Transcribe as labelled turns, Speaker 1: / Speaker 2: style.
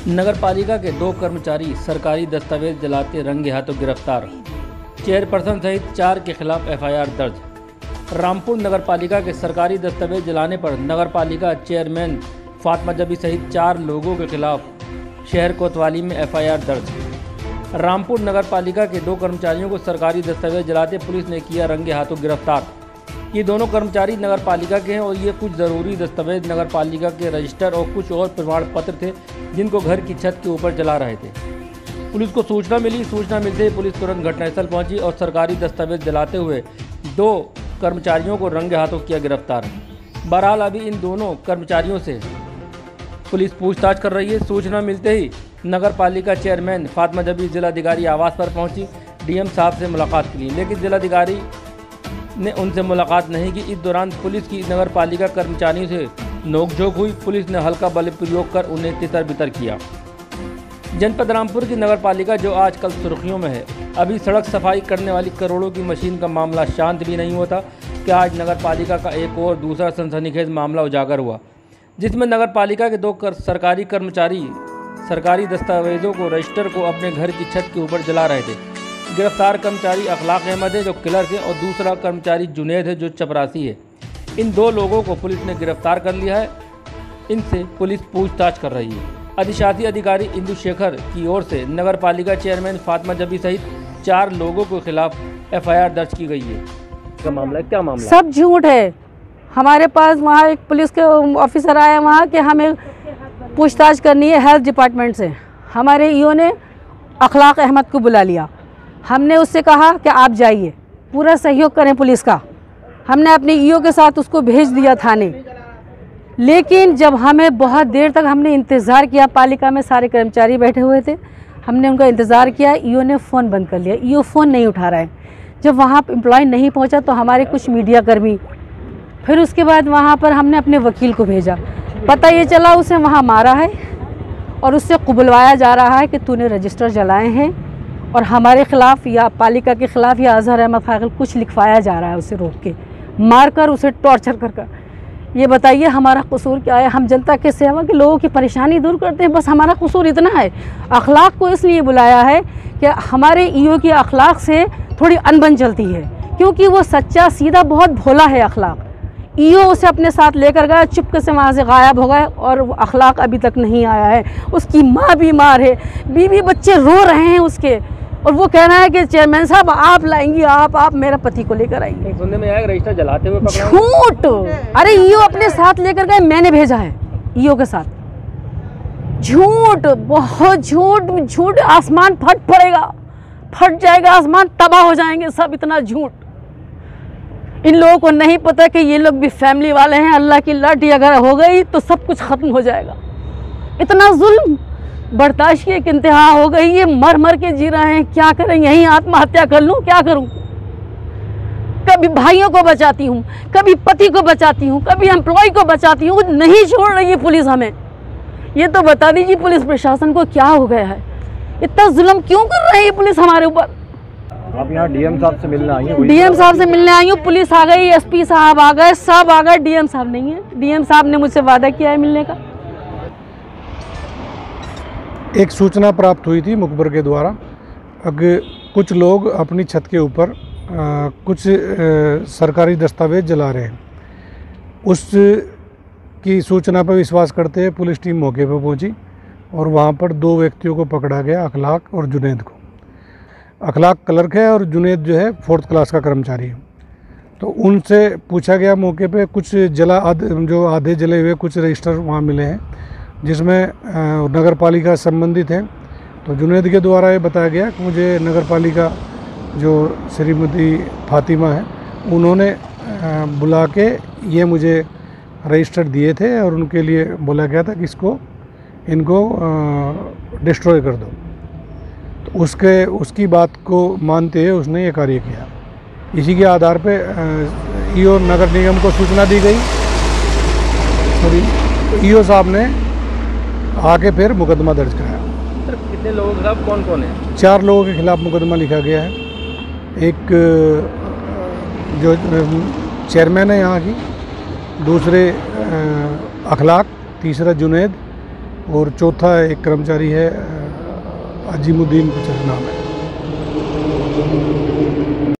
Speaker 1: नगरपालिका के 2 कर्मचारी सरकारी दस्तावेज जलाते रंगे हाथों गिरफ्तार। चेयरपर्सन सहित 4 के खिलाफ एफआईआर दर्ज। रामपुर नगरपालिका के सरकारी दस्तावेज जलाने पर नगरपालिका चेयरमैन फातिमा जबी सहित 4 लोगों के खिलाफ शहर कोतवाली में एफआईआर दर्ज। रामपुर नगरपालिका के 2 कर्मचारियों को सरकारी दस्तावेज जलाते पुलिस ने किया रंगे हाथों गिरफ्तार। ये दोनों कर्मचारी नगरपालिका के हैं और ये कुछ ज़रूरी दस्तावेज नगरपालिका के रजिस्टर और कुछ और प्रमाण पत्र थे जिनको घर की छत के ऊपर जला रहे थे। पुलिस को सूचना मिलते ही पुलिस तुरंत घटनास्थल पहुंची और सरकारी दस्तावेज जलाते हुए 2 कर्मचारियों को रंगे हाथों किया गिरफ्तार। बहरहाल अभी इन दोनों कर्मचारियों से पुलिस पूछताछ कर रही है। सूचना मिलते ही नगरपालिका चेयरमैन फातिमा जबी जिलाधिकारी आवास पर पहुंची डीएम साहब से मुलाकात के लिए, लेकिन जिलाधिकारी ने उनसे मुलाकात नहीं की। इस दौरान पुलिस की नगरपालिका कर्मचारियों से नोकझोंक हुई। पुलिस ने हल्का बल प्रयोग कर उन्हें तितर-बितर किया। जनपद रामपुर की नगरपालिका जो आजकल सुर्खियों में है, अभी सड़क सफाई करने वाली करोड़ों की मशीन का मामला शांत भी नहीं होता कि आज नगरपालिका का एक और दूसरा सनसनीखेज मामला उजागर हुआ, जिसमें नगरपालिका के 2 सरकारी कर्मचारी सरकारी दस्तावेजों को रजिस्टर को अपने घर की छत के ऊपर जला रहे थे। गिरफ्तार कर्मचारी अखलाक अहमद है जो क्लर्क है और दूसरा कर्मचारी जुनेद है जो चपरासी है। इन 2 लोगों को पुलिस ने गिरफ्तार कर लिया है। इनसे पुलिस पूछताछ कर रही है। अधिशासी अधिकारी इंदु शेखर की ओर से नगरपालिका चेयरमैन फातिमा जबी सहित 4 लोगों के खिलाफ एफआईआर दर्ज की गई है। क्या मामला?
Speaker 2: सब झूठ है। हमारे पास वहाँ एक पुलिस के ऑफिसर आया वहाँ कि हमें पूछताछ करनी है हेल्थ डिपार्टमेंट से। हमारे ईओ ने अखलाक अहमद को बुला लिया। हमने उससे कहा कि आप जाइए, पूरा सहयोग करें पुलिस का। हमने अपने ईओ के साथ उसको भेज दिया थाने, लेकिन जब हमें बहुत देर तक हमने इंतज़ार किया, पालिका में सारे कर्मचारी बैठे हुए थे, हमने उनका इंतज़ार किया। ईओ ने फ़ोन बंद कर लिया। ईओ फ़ोन नहीं उठा रहा है। जब वहाँ एम्प्लॉय नहीं पहुँचा तो हमारे कुछ मीडिया कर्मी, फिर उसके बाद वहाँ पर हमने अपने वकील को भेजा। पता ये चला उसे वहाँ मारा है और उससे कुबलवाया जा रहा है कि तूने रजिस्टर जलाए हैं और हमारे ख़िलाफ़ या पालिका के ख़िलाफ़ या अज़हर अहमद फागिल कुछ लिखवाया जा रहा है। उसे रोक के मार कर उसे टॉर्चर कर ये बताइए हमारा कसूर क्या है? हम जनता के सेवा के लोगों की परेशानी दूर करते हैं, बस हमारा कसूर इतना है। अखलाक को इसलिए बुलाया है कि हमारे ईओ की अखलाक से थोड़ी अनबन चलती है, क्योंकि वो सच्चा सीधा बहुत भोला है अखलाक। ईओ उसे अपने साथ लेकर गया, चुपके से वहाँ से गायब हो गए और वो अखलाक अभी तक नहीं आया है। उसकी माँ बीमार है, बीवी बच्चे रो रहे हैं उसके, और वो कह रहा है कि चेयरमैन साहब आप लाएंगी, आप मेरा पति को लेकर आएंगे।
Speaker 1: सुनने में आया रजिस्टर जलाते हुए पकड़ा।
Speaker 2: झूठ! अरे ईओ अपने साथ लेकर गए, मैंने भेजा है ईओ के साथ। झूठ, बहुत झूठ। आसमान फट जाएगा, आसमान तबाह हो जाएंगे सब। इतना झूठ। इन लोगों को नहीं पता कि ये लोग भी फैमिली वाले हैं। अल्लाह की लाठी अगर हो गई तो सब कुछ ख़त्म हो जाएगा। इतना जुल्म बर्दाश्त की एक इंतहा हो गई। ये मर के जी रहे हैं, क्या करें? यहीं आत्महत्या कर लूं, क्या करूं? कभी भाइयों को बचाती हूं, कभी पति को बचाती हूं, कभी एम्प्लॉय को बचाती हूं, नहीं छोड़ रही है पुलिस हमें। ये तो बता दीजिए पुलिस प्रशासन को क्या हो गया है? इतना जुल्म क्यों कर रही है पुलिस हमारे ऊपर?
Speaker 3: आप यहाँ डीएम साहब से मिलने आई हैं?
Speaker 2: डीएम साहब से मिलने आई हूँ। पुलिस आ गई, एसपी साहब आ गए, सब आ गए। डीएम साहब नहीं है। डीएम साहब ने मुझसे वादा किया है मिलने का।
Speaker 3: एक सूचना प्राप्त हुई थी मुखबर के द्वारा, अगर कुछ लोग अपनी छत के ऊपर कुछ सरकारी दस्तावेज जला रहे हैं। उस की सूचना पर विश्वास करते हुए पुलिस टीम मौके पर पहुंची और वहां पर 2 व्यक्तियों को पकड़ा गया, अखलाक और जुनेद को। अखलाक क्लर्क है और जुनेद जो है 4th क्लास का कर्मचारी है। तो उनसे पूछा गया मौके पे, कुछ जो आधे जले हुए कुछ रजिस्टर वहाँ मिले हैं जिसमें नगरपालिका संबंधित है। तो जुनेद के द्वारा ये बताया गया कि मुझे नगरपालिका जो श्रीमती फातिमा है उन्होंने बुला के ये मुझे रजिस्टर दिए थे और उनके लिए बोला गया था कि इनको डिस्ट्रॉय कर दो। तो उसकी बात को मानते हुए उसने ये कार्य किया। इसी के आधार पे ईओ नगर निगम को सूचना दी गई और ईओ साहब ने आके फिर मुकदमा दर्ज कराया।
Speaker 1: सर कितने लोगों के खिलाफ कौन है?
Speaker 3: 4 लोगों के खिलाफ मुकदमा लिखा गया है। एक जो चेयरमैन है यहाँ की, दूसरे अखलाक, तीसरा जुनेद और चौथा एक कर्मचारी है अजीमुद्दीन कुछ नाम है।